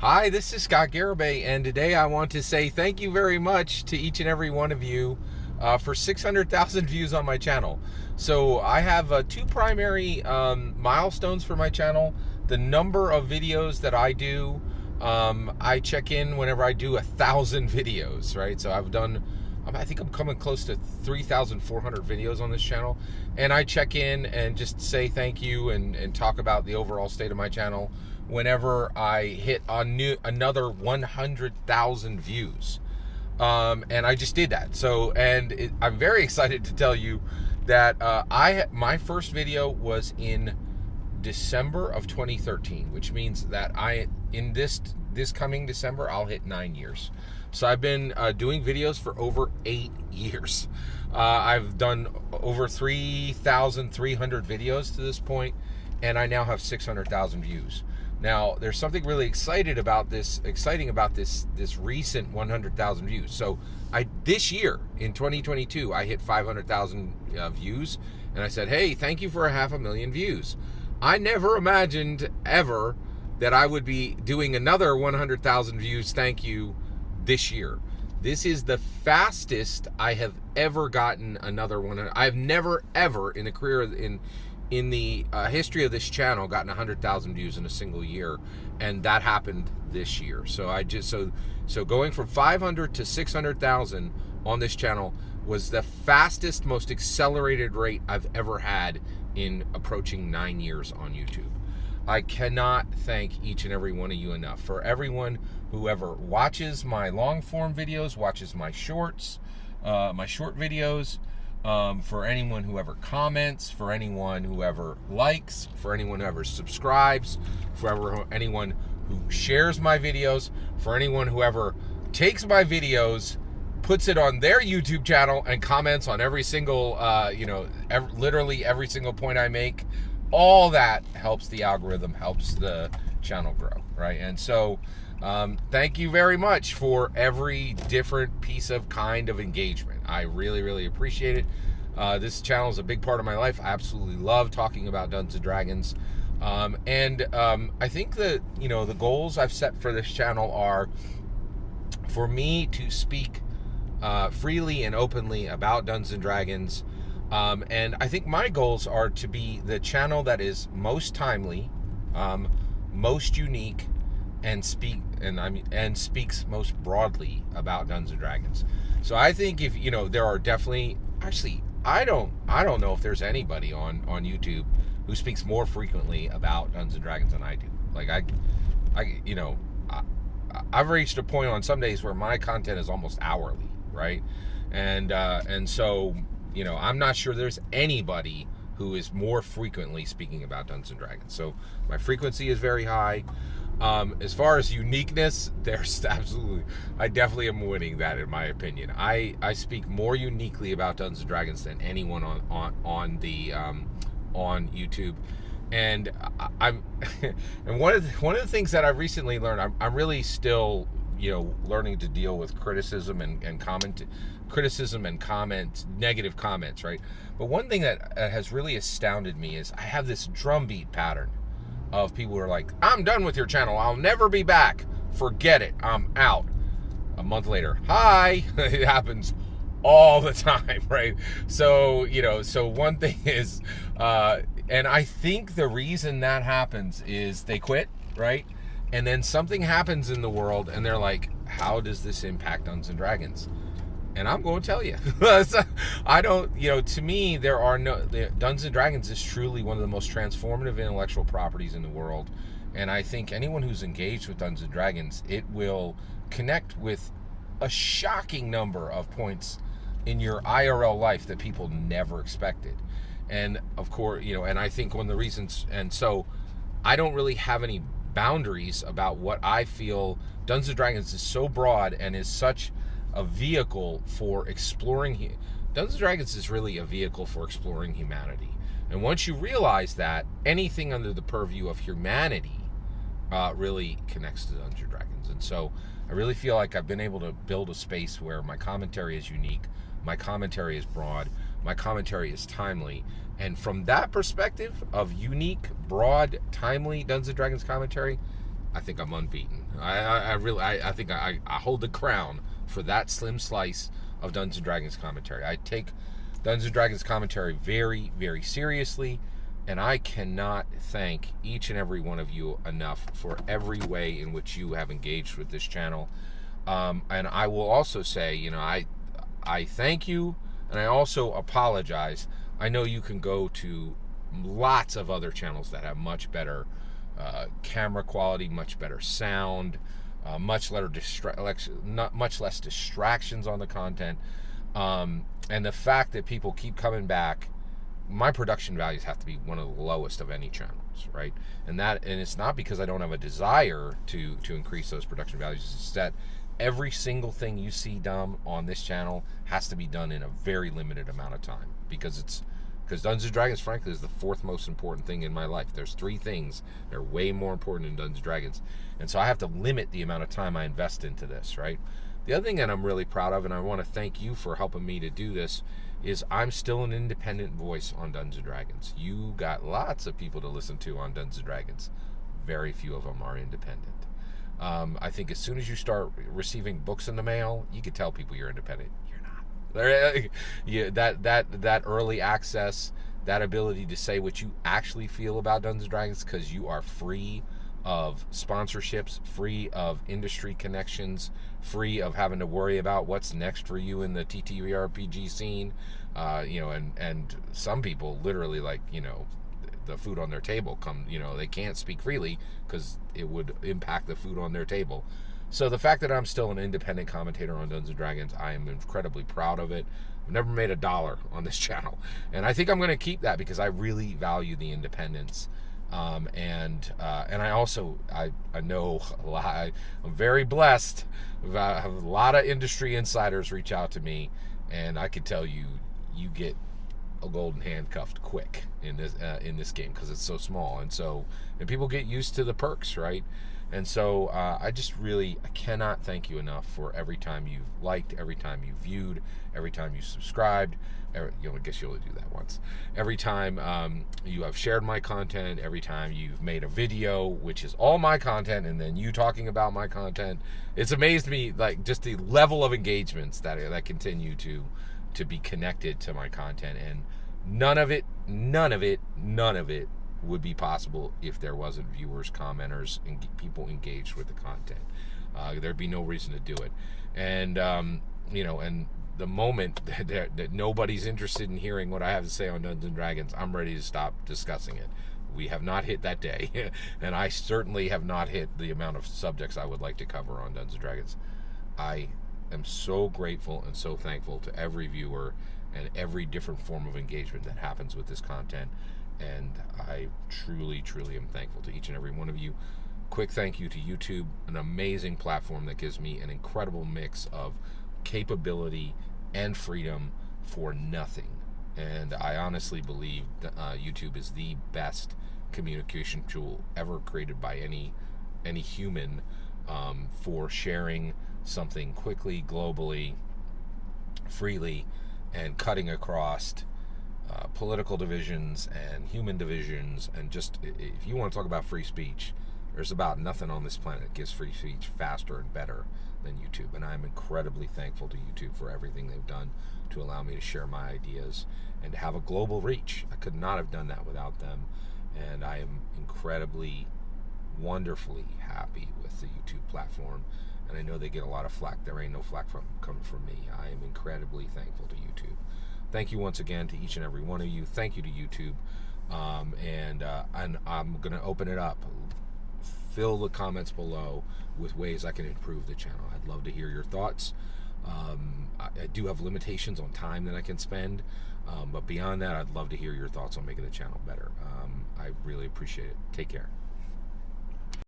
Hi, this is Scott Garibay, and today I want to say thank you very much to each and every one of you for 600,000 views on my channel. So I have two primary milestones for my channel. The number of videos that I do, I check in whenever I do 1,000 videos, right? So I think I'm coming close to 3,400 videos on this channel, and I check in and just say thank you and talk about the overall state of my channel whenever I hit another 100,000 views. And I just did that. So, I'm very excited to tell you that my first video was in December of 2013, which means that in this coming December, I'll hit 9 years. So I've been doing videos for over 8 years. I've done over 3,300 videos to this point, and I now have 600,000 views. Now, there's something really exciting about this recent 100,000 views. So this year, in 2022, I hit 500,000 views, and I said, hey, thank you for 500,000 views. I never imagined ever that I would be doing another 100,000 views, thank you, this year. This is the fastest I have ever gotten another 100. I've never, ever in the career, in the history of this channel, gotten 100,000 views in a single year, and that happened this year. So going from 500 to 600,000 on this channel was the fastest, most accelerated rate I've ever had in approaching 9 years on YouTube. I cannot thank each and every one of you enough. For everyone who ever watches my long form videos, watches my shorts, my short videos, for anyone who ever comments, for anyone who ever likes, for anyone who ever subscribes, for anyone who shares my videos, for anyone who ever takes my videos, puts it on their YouTube channel and comments on every single, literally every single point I make. All that helps the algorithm, helps the channel grow, right? And so thank you very much for every different kind of engagement. I really, really appreciate it. This channel is a big part of my life. I absolutely love talking about Dungeons and Dragons. I think that, the goals I've set for this channel are for me to speak freely and openly about Dungeons and Dragons. And I think my goals are to be the channel that is most timely, most unique, and speaks most broadly about Dungeons and Dragons. So I think if there are definitely, actually, I don't know if there's anybody on YouTube who speaks more frequently about Dungeons and Dragons than I do. Like I've reached a point on some days where my content is almost hourly, right? And so I'm not sure there's anybody who is more frequently speaking about Dungeons and Dragons. So my frequency is very high. As far as uniqueness, there's absolutely, I definitely am winning that, in my opinion. I speak more uniquely about Dungeons and Dragons than anyone on YouTube. And I'm and one of the things that I've recently learned, I'm really still learning to deal with criticism and comments, negative comments, right? But one thing that has really astounded me is I have this drumbeat pattern of people who are like, I'm done with your channel, I'll never be back, forget it, I'm out. A month later, hi. It happens all the time, right? So so one thing is, and I think the reason that happens is they quit, right? And then something happens in the world and they're like, how does this impact Dungeons and Dragons? And I'm going to tell you. I don't, to me, Dungeons and Dragons is truly one of the most transformative intellectual properties in the world. And I think anyone who's engaged with Dungeons and Dragons, it will connect with a shocking number of points in your IRL life that people never expected. And of course, and I think one of the reasons, and so I don't really have any boundaries about what I feel. Dungeons and Dragons is so broad and is such a vehicle for exploring. Dungeons and Dragons is really a vehicle for exploring humanity. And once you realize that, anything under the purview of humanity really connects to Dungeons and Dragons. And so I really feel like I've been able to build a space where my commentary is unique, my commentary is broad, my commentary is timely. And from that perspective of unique, broad, timely Dungeons and Dragons commentary, I think I'm unbeaten. I think I hold the crown for that slim slice of Dungeons and Dragons commentary. I take Dungeons and Dragons commentary very, very seriously, and I cannot thank each and every one of you enough for every way in which you have engaged with this channel. And I will also say, I thank you, and I also apologize. I know you can go to lots of other channels that have much better camera quality, much better sound, much less distractions on the content, and the fact that people keep coming back. My production values have to be one of the lowest of any channels, right? And it's not because I don't have a desire to increase those production values. It's that every single thing you see done on this channel has to be done in a very limited amount of time, because Dungeons and Dragons, frankly, is the fourth most important thing in my life. There's three things that are way more important than Dungeons and Dragons, and so I have to limit the amount of time I invest into this, right? The other thing that I'm really proud of, and I want to thank you for helping me to do this, is I'm still an independent voice on Dungeons and Dragons. You got lots of people to listen to on Dungeons and Dragons. Very few of them are independent. I think as soon as you start receiving books in the mail, you can tell people you're independent. That early access, that ability to say what you actually feel about Dungeons and Dragons, because you are free of sponsorships, free of industry connections, free of having to worry about what's next for you in the TTRPG scene, and some people literally, the food on their table they can't speak freely because it would impact the food on their table. So the fact that I'm still an independent commentator on Dungeons & Dragons, I am incredibly proud of it. I've never made $1 on this channel, and I think I'm going to keep that because I really value the independence. And I also I know a lot. I'm very blessed. I have a lot of industry insiders reach out to me, and I can tell you get a golden handcuffed quick in this game because it's so small, and people get used to the perks, right? And so I cannot thank you enough for every time you've liked, every time you viewed, every time you subscribed. I guess you only do that once. Every time you have shared my content, every time you've made a video, which is all my content, and then you talking about my content. It's amazed me, just the level of engagements that continue to be connected to my content, and none of it would be possible if there wasn't viewers, commenters, and people engaged with the content. There'd be no reason to do it. And and the moment that nobody's interested in hearing what I have to say on Dungeons and Dragons, I'm ready to stop discussing it. We have not hit that day, and I certainly have not hit the amount of subjects I would like to cover on Dungeons and Dragons. I am so grateful and so thankful to every viewer and every different form of engagement that happens with this content, and I truly, truly am thankful to each and every one of you. Quick thank you to YouTube, an amazing platform that gives me an incredible mix of capability and freedom for nothing. And I honestly believe that YouTube is the best communication tool ever created by any human for sharing something quickly, globally, freely, and cutting across political divisions and human divisions. And just, if you want to talk about free speech, there's about nothing on this planet that gives free speech faster and better than YouTube. And I'm incredibly thankful to YouTube for everything they've done to allow me to share my ideas and to have a global reach. I could not have done that without them. And I am incredibly, wonderfully happy with the YouTube platform. And I know they get a lot of flack. There ain't no flack coming from me. I am incredibly thankful to YouTube. Thank you once again to each and every one of you. Thank you to YouTube. And I'm going to open it up. Fill the comments below with ways I can improve the channel. I'd love to hear your thoughts. I do have limitations on time that I can spend, but beyond that, I'd love to hear your thoughts on making the channel better. I really appreciate it. Take care.